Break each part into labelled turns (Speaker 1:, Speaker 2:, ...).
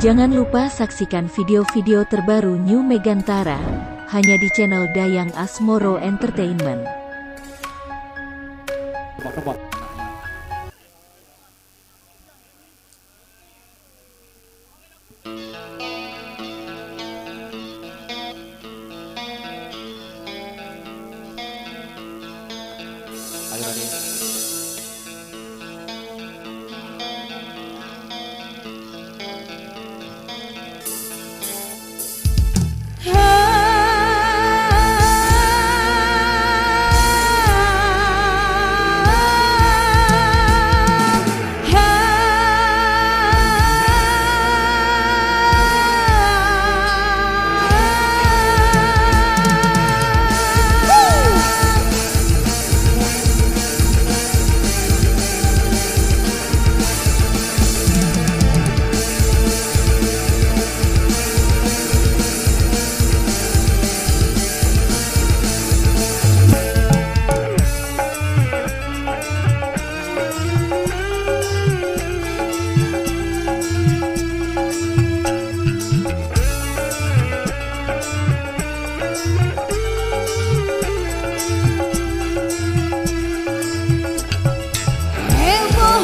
Speaker 1: Jangan lupa saksikan video-video terbaru New Megantara, hanya di channel Dayang Asmoro Entertainment.
Speaker 2: Ayo Rani.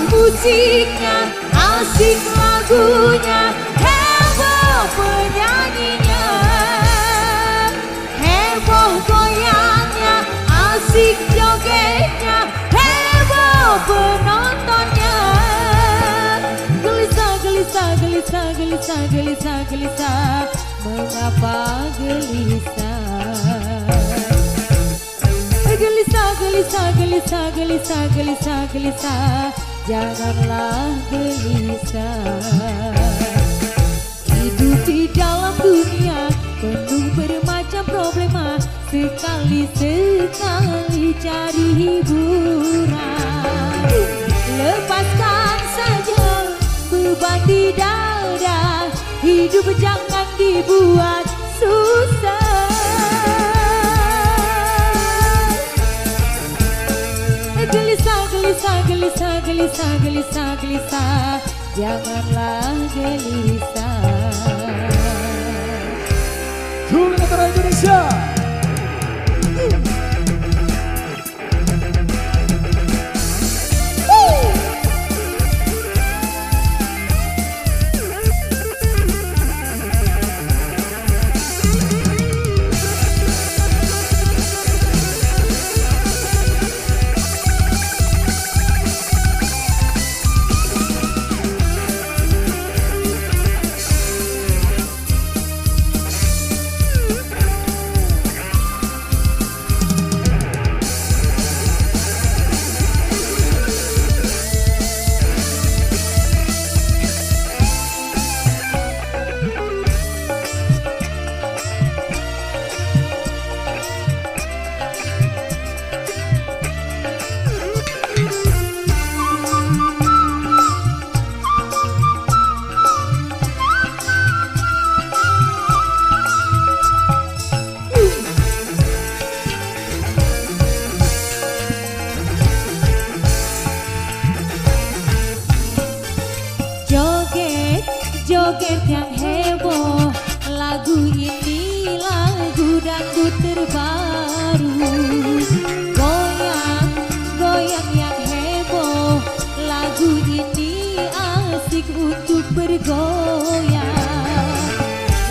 Speaker 3: Musiknya, asik lagunya, heboh penyanyinya, heboh goyangnya, asik jogetnya, heboh penontonnya. Gelisah, gelisah, gelisah, gelisah, gelisah, gelisah, mengapa gelisah? Gelisah, gelisah, gelisah, gelisah, gelisah, gelisah, janganlah gelisah. Hidup di dalam dunia penuh bermacam problema, sekali-sekali cari hiburan. Lepaskan saja beban di dada, hidup jangan dibuat susah. Gelisah, gelisah, gelisah, gelisah, gelisah, gelisah, janganlah gelisah.
Speaker 2: Negara Indonesia.
Speaker 3: Joget yang heboh, lagu ini lagu dangdut terbaru. Goyang, goyang yang heboh, lagu ini asik untuk bergoyang.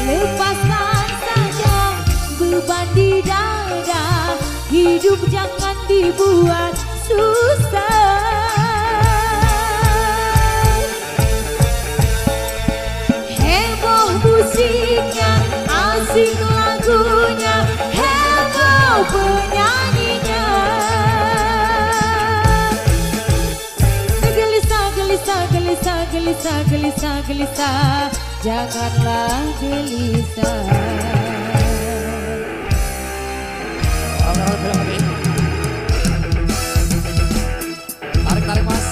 Speaker 3: Lepaskan saja beban di dada, hidup jangan dibuat susah. Musiknya, asik lagunya, heboh penyanyinya. Gelisah, gelisah, gelisah, gelisah, gelisah, gelisah, janganlah gelisah.
Speaker 2: Tarik mas.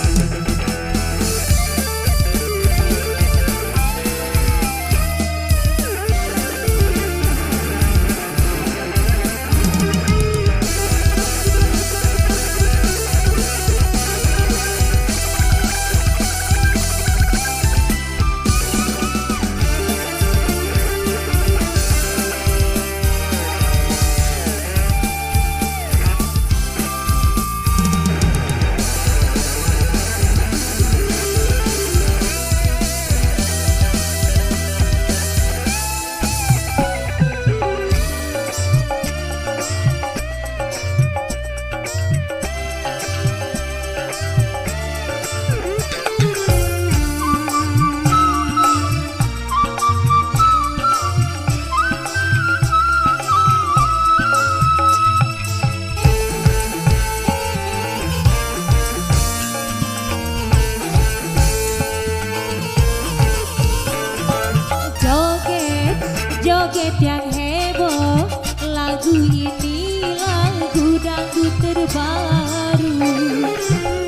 Speaker 3: joget yang heboh. Lagu ini lagu dangdut terbaru.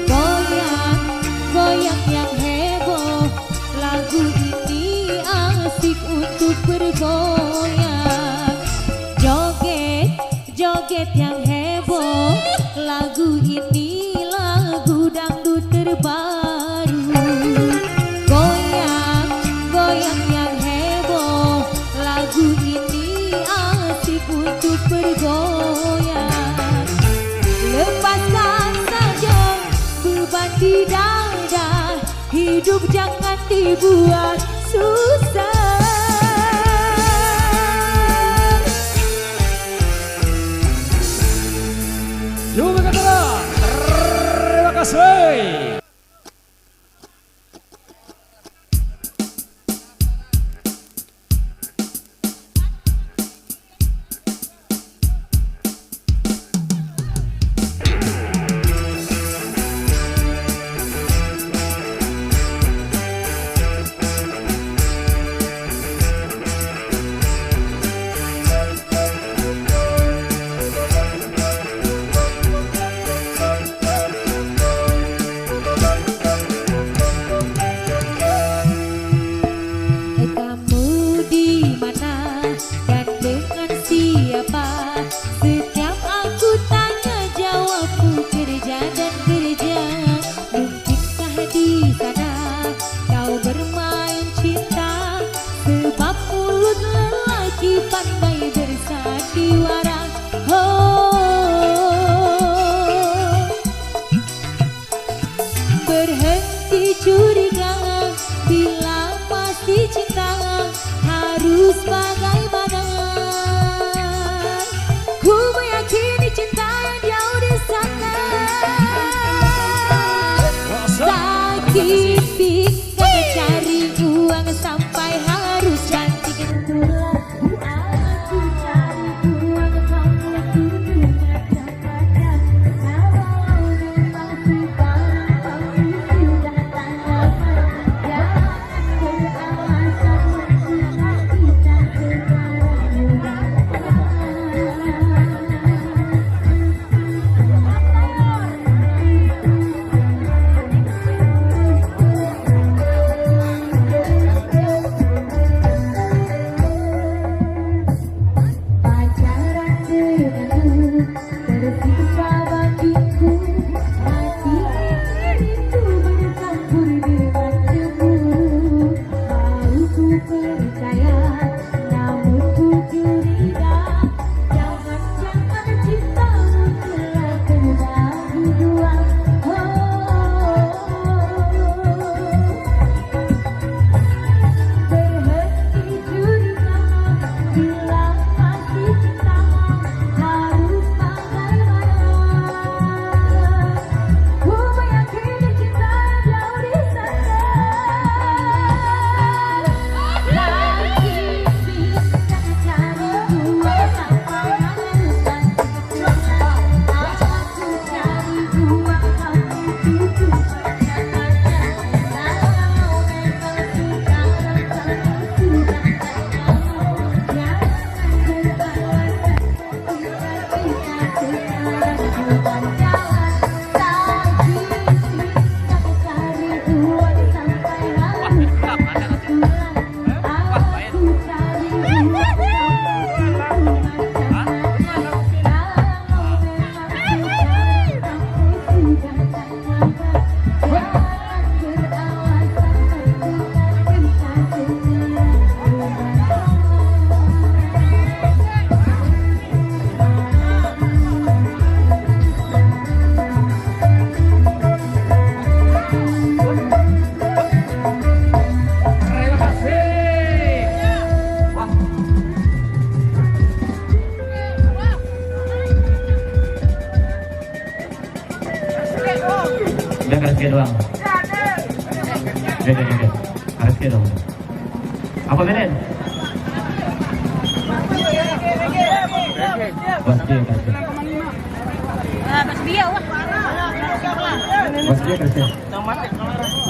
Speaker 3: Goyang, goyang yang heboh. Lagu ini asik untuk bergoyang. Joget, joget yang heboh. Lagu ini lagu dangdut terbaru. Goyang, goyang yang heboh. Lagu ini asik untuk bergoyang. Lepaskan saja beban di dada. Hidup jangan dibuat susah.
Speaker 2: New Megantara, terima kasih.
Speaker 3: Setiap aku tanya jawabku kerja dan kerja. Mungkinkah di sana kau bermain cinta? Sebab mulut lelaki pandai bersandiwara. Oh, berhenti curiga bila masih cinta. Harus bagaimana? Ku meyakini cinta yang jauh di sana. Sakiti karena cari uang sampai harus cantik. Aku cari uang sampai tujuh macam-macam. Kalau memang suka pasti sudah tanggal. Jangan beralasan mensuka kita sekarang juga. Pacaran denganmu tersiksa bagiku. Hati rindu bercampur dengan debu. Mau ku percaya namun ku curiga. Jangan-jangan cintamu telah terbagi dua. Berhenti curiga bila masih cinta. Harus bagaimana? Ku meyakini cinta jauh di sana. Lagi bisa cari uang sampai harus cantik. Aku cari uang sampai tujuh macam-macam. Kalau memang sekarang pasti sudah tanggal. Jangan beralasan kita sekarang bukan jalan. Sakiti cari uang sampai harus pulang. Aku cari uang sampai tujuh macam-macam. Kalau memang sekarang pasti sudah tanggal. Jangan beralasan kita
Speaker 2: Terima kasih.
Speaker 4: Udah KSG doang. Udah. KSG dong. Apa Beren? KSG.
Speaker 3: Mas Bia, wah.
Speaker 4: KSG.